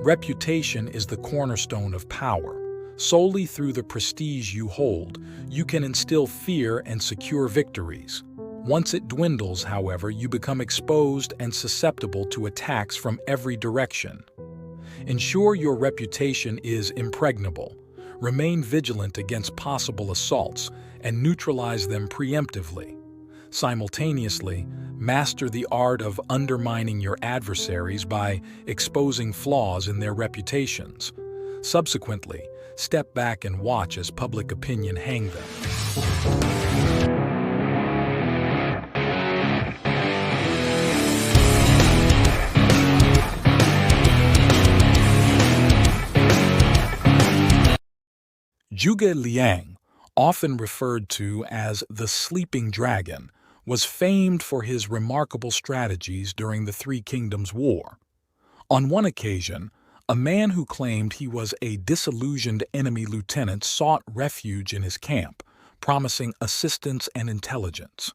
Reputation is the cornerstone of power. Solely through the prestige you hold, you can instill fear and secure victories. Once it dwindles, however, you become exposed and susceptible to attacks from every direction. Ensure your reputation is impregnable. Remain vigilant against possible assaults and neutralize them preemptively. Simultaneously, master the art of undermining your adversaries by exposing flaws in their reputations. Subsequently, step back and watch as public opinion hang them. Zhuge Liang, often referred to as the Sleeping Dragon, was famed for his remarkable strategies during the Three Kingdoms War. On one occasion, a man who claimed he was a disillusioned enemy lieutenant sought refuge in his camp, promising assistance and intelligence.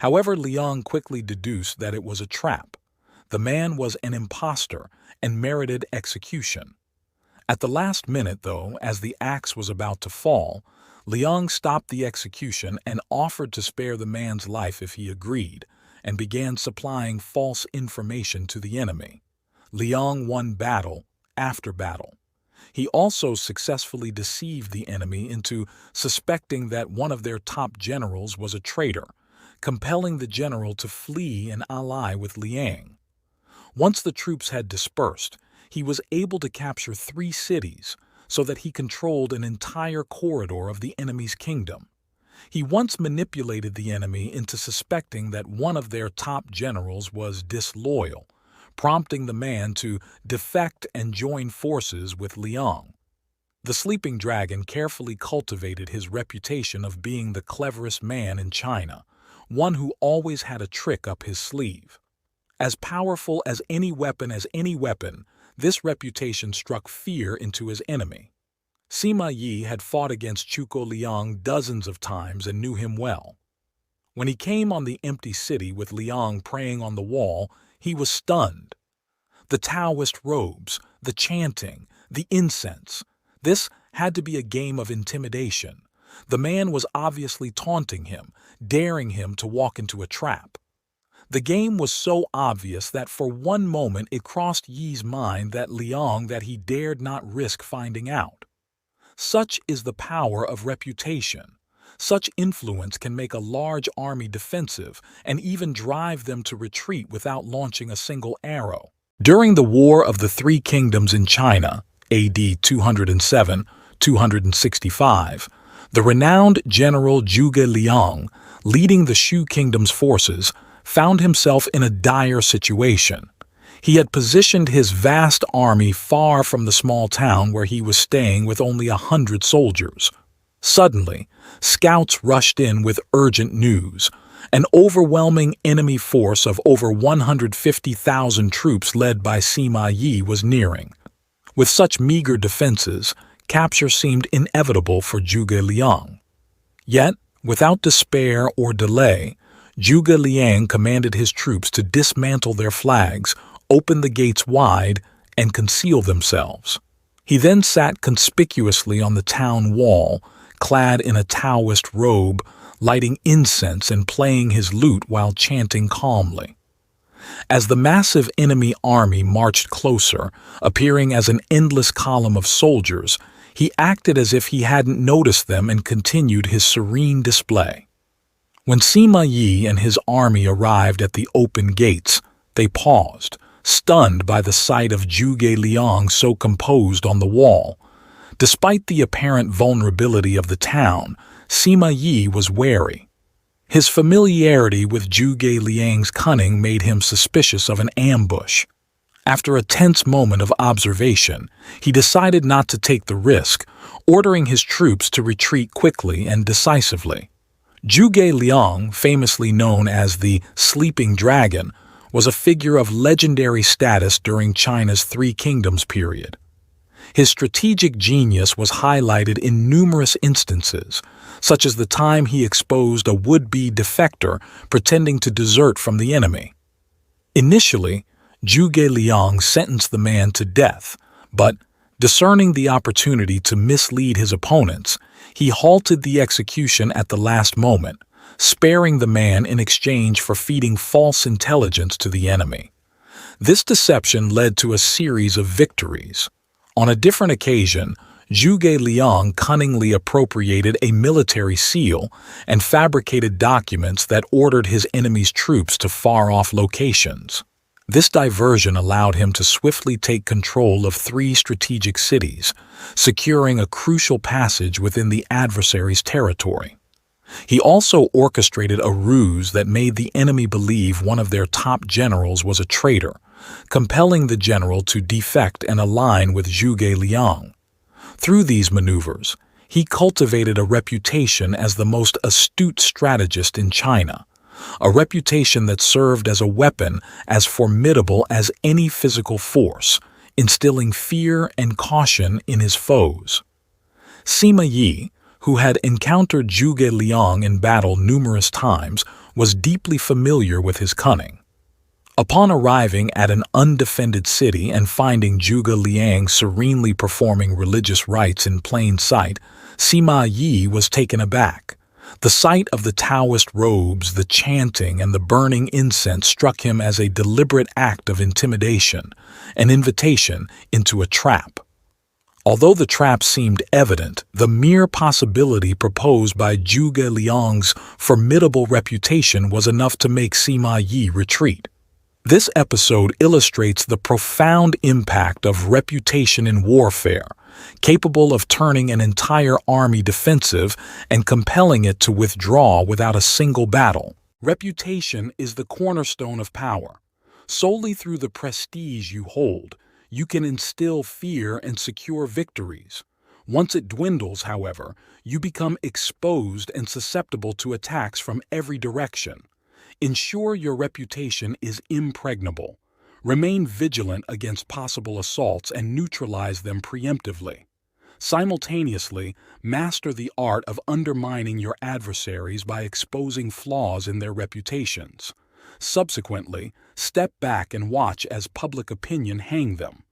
However, Liang quickly deduced that it was a trap. The man was an impostor and merited execution. At the last minute, though, as the axe was about to fall, Liang stopped the execution and offered to spare the man's life if he agreed, and began supplying false information to the enemy. Liang won battle after battle. He also successfully deceived the enemy into suspecting that one of their top generals was a traitor, compelling the general to flee and ally with Liang. Once the troops had dispersed, he was able to capture 3 cities, so that he controlled an entire corridor of the enemy's kingdom. He once manipulated the enemy into suspecting that one of their top generals was disloyal, prompting the man to defect and join forces with Liang. The Sleeping Dragon carefully cultivated his reputation of being the cleverest man in China, one who always had a trick up his sleeve. As powerful as any weapon, this reputation struck fear into his enemy. Sima Yi had fought against Zhuge Liang dozens of times and knew him well. When he came on the empty city with Liang praying on the wall, he was stunned. The Taoist robes, the chanting, the incense. This had to be a game of intimidation. The man was obviously taunting him, daring him to walk into a trap. The game was so obvious that for one moment it crossed Yi's mind that he dared not risk finding out. Such is the power of reputation. Such influence can make a large army defensive and even drive them to retreat without launching a single arrow. During the War of the Three Kingdoms in China, AD 207-265, the renowned general Zhuge Liang, leading the Shu Kingdom's forces, found himself in a dire situation. He had positioned his vast army far from the small town where he was staying with only 100 soldiers. Suddenly, scouts rushed in with urgent news. An overwhelming enemy force of over 150,000 troops led by Sima Yi was nearing. With such meager defenses, capture seemed inevitable for Zhuge Liang. Yet, without despair or delay, Zhuge Liang commanded his troops to dismantle their flags, open the gates wide, and conceal themselves. He then sat conspicuously on the town wall, clad in a Taoist robe, lighting incense and playing his lute while chanting calmly. As the massive enemy army marched closer, appearing as an endless column of soldiers, he acted as if he hadn't noticed them and continued his serene display. When Sima Yi and his army arrived at the open gates, they paused, stunned by the sight of Zhuge Liang so composed on the wall. Despite the apparent vulnerability of the town, Sima Yi was wary. His familiarity with Zhuge Liang's cunning made him suspicious of an ambush. After a tense moment of observation, he decided not to take the risk, ordering his troops to retreat quickly and decisively. Zhuge Liang, famously known as the Sleeping Dragon, was a figure of legendary status during China's Three Kingdoms period. His strategic genius was highlighted in numerous instances, such as the time he exposed a would-be defector pretending to desert from the enemy. Initially, Zhuge Liang sentenced the man to death, But, discerning the opportunity to mislead his opponents, he halted the execution at the last moment, sparing the man in exchange for feeding false intelligence to the enemy. This deception led to a series of victories. On a different occasion, Zhuge Liang cunningly appropriated a military seal and fabricated documents that ordered his enemy's troops to far-off locations. This diversion allowed him to swiftly take control of 3 strategic cities, securing a crucial passage within the adversary's territory. He also orchestrated a ruse that made the enemy believe one of their top generals was a traitor, compelling the general to defect and align with Zhuge Liang. Through these maneuvers, he cultivated a reputation as the most astute strategist in China, a reputation that served as a weapon as formidable as any physical force, instilling fear and caution in his foes. Sima Yi, who had encountered Zhuge Liang in battle numerous times, was deeply familiar with his cunning. Upon arriving at an undefended city and finding Zhuge Liang serenely performing religious rites in plain sight, Sima Yi was taken aback. The sight of the Taoist robes, the chanting, and the burning incense struck him as a deliberate act of intimidation, an invitation into a trap. Although the trap seemed evident, the mere possibility proposed by Zhuge Liang's formidable reputation was enough to make Sima Yi retreat. This episode illustrates the profound impact of reputation in warfare, capable of turning an entire army defensive and compelling it to withdraw without a single battle. Reputation is the cornerstone of power. Solely through the prestige you hold, you can instill fear and secure victories. Once it dwindles, however, you become exposed and susceptible to attacks from every direction. Ensure your reputation is impregnable. Remain vigilant against possible assaults and neutralize them preemptively. Simultaneously, master the art of undermining your adversaries by exposing flaws in their reputations. Subsequently, step back and watch as public opinion hang them.